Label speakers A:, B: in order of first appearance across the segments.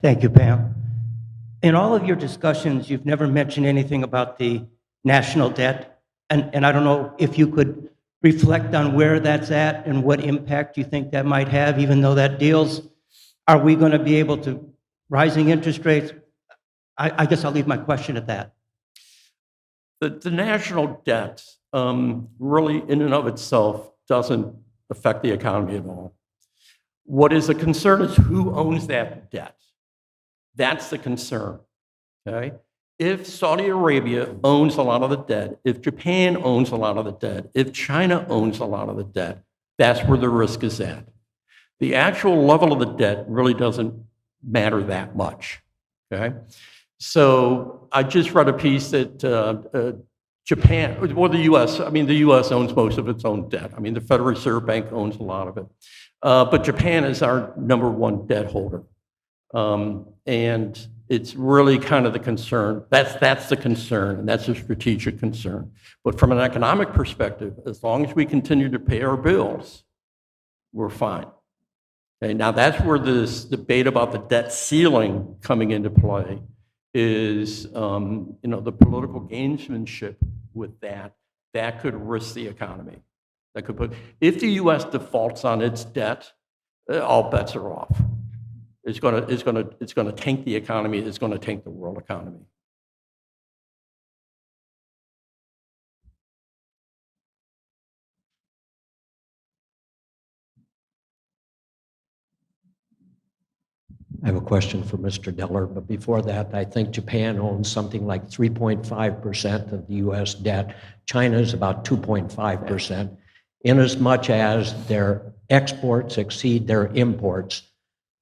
A: Thank you, Pam. In all of your discussions, you've never mentioned anything about the national debt. And I don't know if you could reflect on where that's at and what impact you think that might have, even though that deals, are we going to be able to, rising interest rates? I guess I'll leave my question at that.
B: The national debt really in and of itself doesn't affect the economy at all. What is a concern is who owns that debt. That's the concern, okay? If Saudi Arabia owns a lot of the debt, if Japan owns a lot of the debt, if China owns a lot of the debt, that's where the risk is at. The actual level of the debt really doesn't matter that much, okay? So I just read a piece that Japan, or the US, I mean, the US owns most of its own debt. I mean, the Federal Reserve Bank owns a lot of it. But Japan is our #1 debt holder. And it's really kind of the concern. That's the concern, and that's a strategic concern. But from an economic perspective, as long as we continue to pay our bills, we're fine. Okay, now that's where this debate about the debt ceiling coming into play is, the political gamesmanship with that could risk the economy. That could put, if the U.S. defaults on its debt, all bets are off. It's going to tank the economy. It's going to tank the world economy.
C: I have a question for Mr. Deller, but before that, I think Japan owns something like 3.5% of the U.S. debt. China is about 2.5%. Inasmuch as their exports exceed their imports,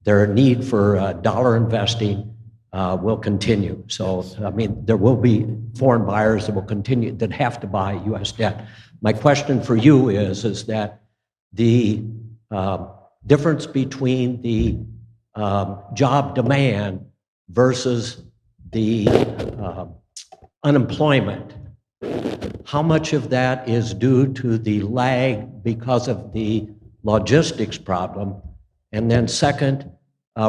C: their need for dollar investing will continue. So, I mean, there will be foreign buyers that will continue, that have to buy U.S. debt. My question for you is that the difference between the job demand versus the unemployment, how much of that is due to the lag because of the logistics problem? And then second,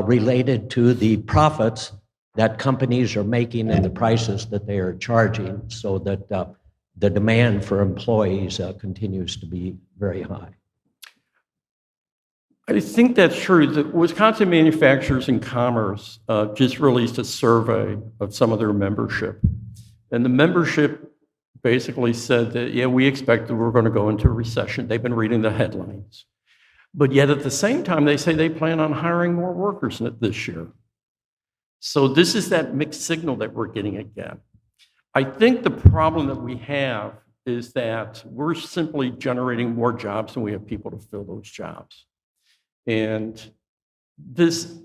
C: related to the profits that companies are making and the prices that they are charging, so that the demand for employees continues to be very high.
B: I think that's true. The Wisconsin Manufacturers and Commerce just released a survey of some of their membership. And the membership basically said that, yeah, we expect that we're going to go into a recession. They've been reading the headlines. But yet at the same time, they say they plan on hiring more workers this year. So this is that mixed signal that we're getting again. I think the problem that we have is that we're simply generating more jobs than we have people to fill those jobs. And this,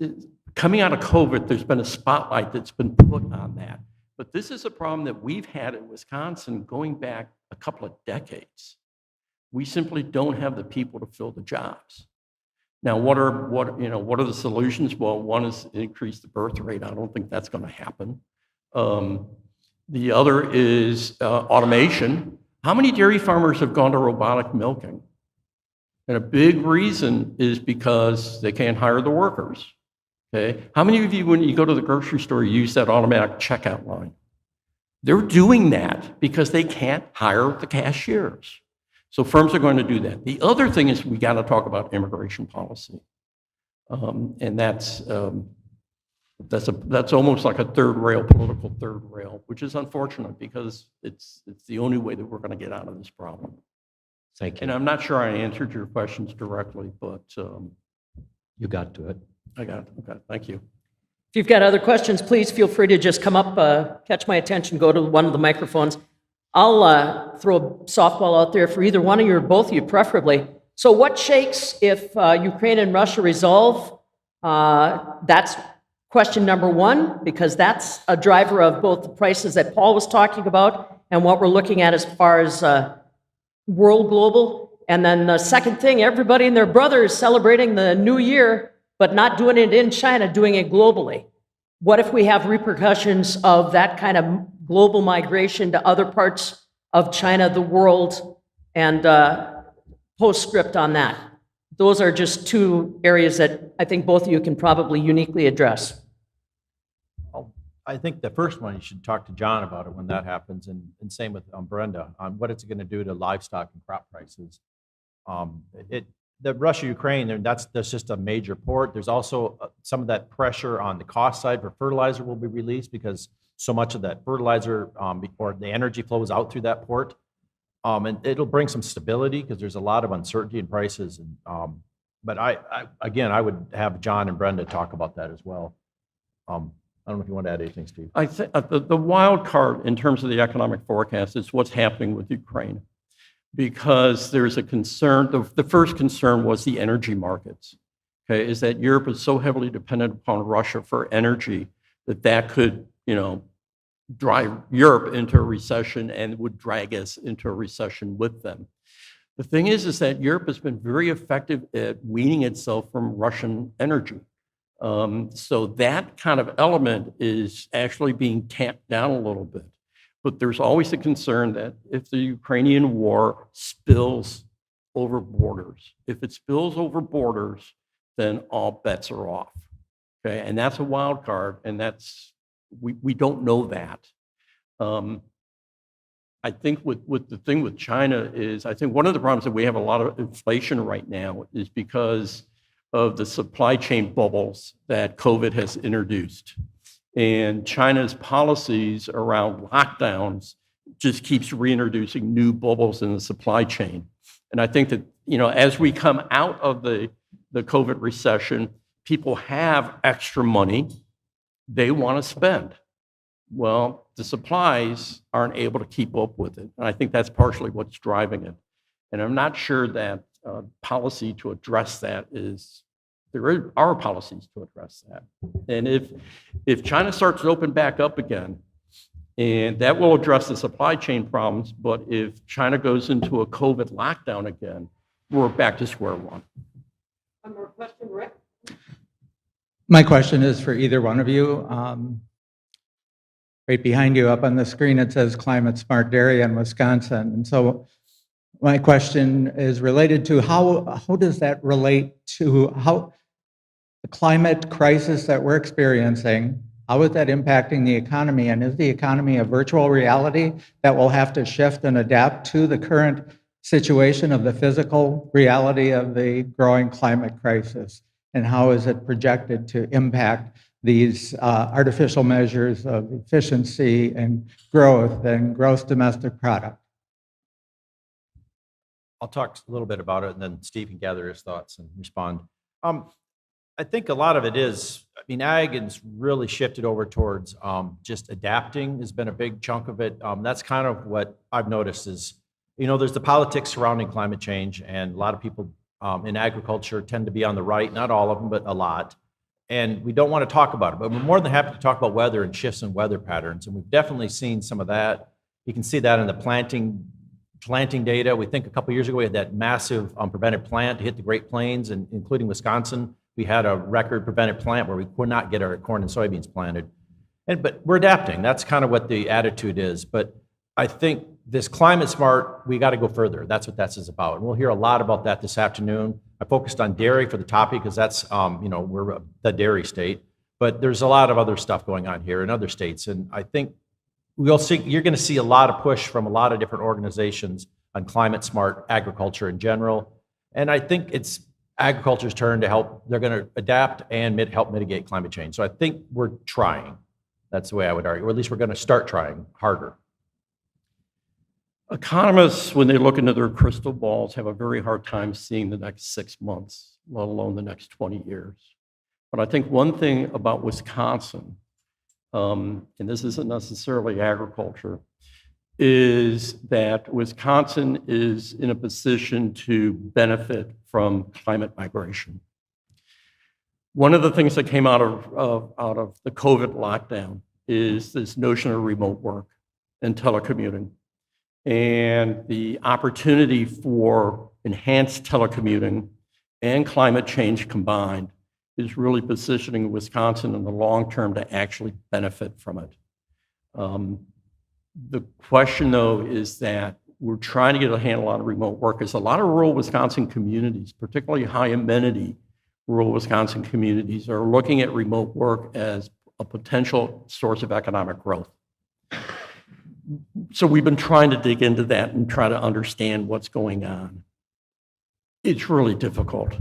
B: coming out of COVID, there's been a spotlight that's been put on that. But this is a problem that we've had in Wisconsin going back a couple of decades. We simply don't have the people to fill the jobs. Now, what are the solutions? Well, one is increase the birth rate. I don't think that's going to happen. The other is automation. How many dairy farmers have gone to robotic milking? And a big reason is because they can't hire the workers. Okay? How many of you, when you go to the grocery store, use that automatic checkout line? They're doing that because they can't hire the cashiers. So firms are going to do that. The other thing is we got to talk about immigration policy, and that's almost like a political third rail, which is unfortunate because it's the only way that we're going to get out of this problem.
C: Thank you.
B: And I'm not sure I answered your questions directly, but
C: you got to it.
B: I got it. Okay, thank you.
D: If you've got other questions, please feel free to just come up, catch my attention, go to one of the microphones. I'll throw a softball out there for either one of you or both of you, preferably. So what shakes if Ukraine and Russia resolve? That's question number one, because that's a driver of both the prices that Paul was talking about and what we're looking at as far as world global. And then the second thing, everybody and their brother is celebrating the new year, but not doing it in China, doing it globally. What if we have repercussions of that kind of global migration to other parts of China, the world, and postscript on that? Those are just two areas that I think both of you can probably uniquely address.
E: I think the first one, you should talk to John about it when that happens, and same with Brenda, on what it's going to do to livestock and crop prices. The Russia-Ukraine, that's just a major port. There's also some of that pressure on the cost side for fertilizer will be released because so much of that fertilizer or the energy flows out through that port. And it'll bring some stability because there's a lot of uncertainty in prices. And, but I would have John and Brenda talk about that as well. I don't know if you want to add anything, Steve.
B: I think the wild card in terms of the economic forecast is what's happening with Ukraine, because there's a concern. The first concern was the energy markets. Okay, is that Europe is so heavily dependent upon Russia for energy that could, drive Europe into a recession and would drag us into a recession with them. The thing is that Europe has been very effective at weaning itself from Russian energy. So that kind of element is actually being tamped down a little bit. But there's always a concern that if the Ukrainian war spills over borders, if it spills over borders, then all bets are off. Okay, and that's a wild card, and we don't know that. I think with the thing with China is, I think one of the problems that we have a lot of inflation right now is because of the supply chain bubbles that COVID has introduced. And China's policies around lockdowns just keeps reintroducing new bubbles in the supply chain. And I think that, as we come out of the COVID recession, people have extra money they want to spend. Well, the supplies aren't able to keep up with it. And I think that's partially what's driving it. And I'm not sure that policy to address that there are policies to address that. And if China starts to open back up again, and that will address the supply chain problems, but if China goes into a COVID lockdown again, we're back to square one.
D: One more question, Rick?
F: My question is for either one of you. Right behind you up on the screen, it says Climate Smart Dairy in Wisconsin. And so my question is related to how does that relate to how the climate crisis that we're experiencing, how is that impacting the economy? And is the economy a virtual reality that will have to shift and adapt to the current situation of the physical reality of the growing climate crisis? And how is it projected to impact these artificial measures of efficiency and growth and gross domestic product?
E: I'll talk a little bit about it, and then Steve can gather his thoughts and respond. I think a lot of it is, ag has really shifted over towards just adapting has been a big chunk of it. That's kind of what I've noticed is, there's the politics surrounding climate change, and a lot of people in agriculture tend to be on the right, not all of them, but a lot. And we don't want to talk about it, but we're more than happy to talk about weather and shifts in weather patterns. And we've definitely seen some of that. You can see that in the planting data. We think a couple of years ago, we had that massive prevented plant to hit the Great Plains, and including Wisconsin. We had a record prevented plant where we could not get our corn and soybeans planted. But we're adapting. That's kind of what the attitude is. But I think this climate smart, we got to go further. That's what that's about. And we'll hear a lot about that this afternoon. I focused on dairy for the topic because that's, we're the dairy state. But there's a lot of other stuff going on here in other states. And I think you're going to see a lot of push from a lot of different organizations on climate smart agriculture in general. And I think it's agriculture's turn to help. They're going to adapt and help mitigate climate change. So I think we're trying. That's the way I would argue, or at least we're going to start trying harder.
B: Economists, when they look into their crystal balls, have a very hard time seeing the next 6 months, let alone the next 20 years. But I think one thing about Wisconsin, and this isn't necessarily agriculture, is that Wisconsin is in a position to benefit from climate migration. One of the things that came out of the COVID lockdown is this notion of remote work and telecommuting. And the opportunity for enhanced telecommuting and climate change combined is really positioning Wisconsin in the long term to actually benefit from it. The question, though, is that we're trying to get a handle on remote work. There's a lot of rural Wisconsin communities, particularly high amenity rural Wisconsin communities, are looking at remote work as a potential source of economic growth. So we've been trying to dig into that and try to understand what's going on. It's really difficult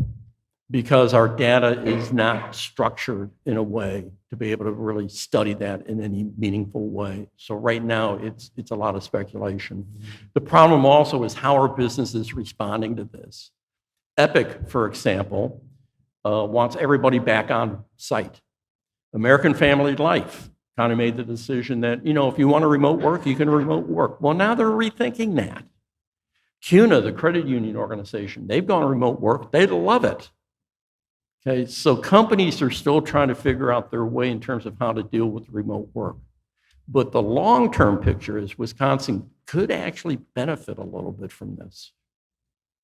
B: because our data is not structured in a way to be able to really study that in any meaningful way. So right now, it's a lot of speculation. The problem also is how are businesses responding to this? Epic, for example, wants everybody back on site. American Family Life kind of made the decision that, you know, if you want to remote work, you can remote work. Well, now they're rethinking that. CUNA, the credit union organization, they've gone remote work. They love it. Okay, so companies are still trying to figure out their way in terms of how to deal with remote work. But the long-term picture is Wisconsin could actually benefit a little bit from this.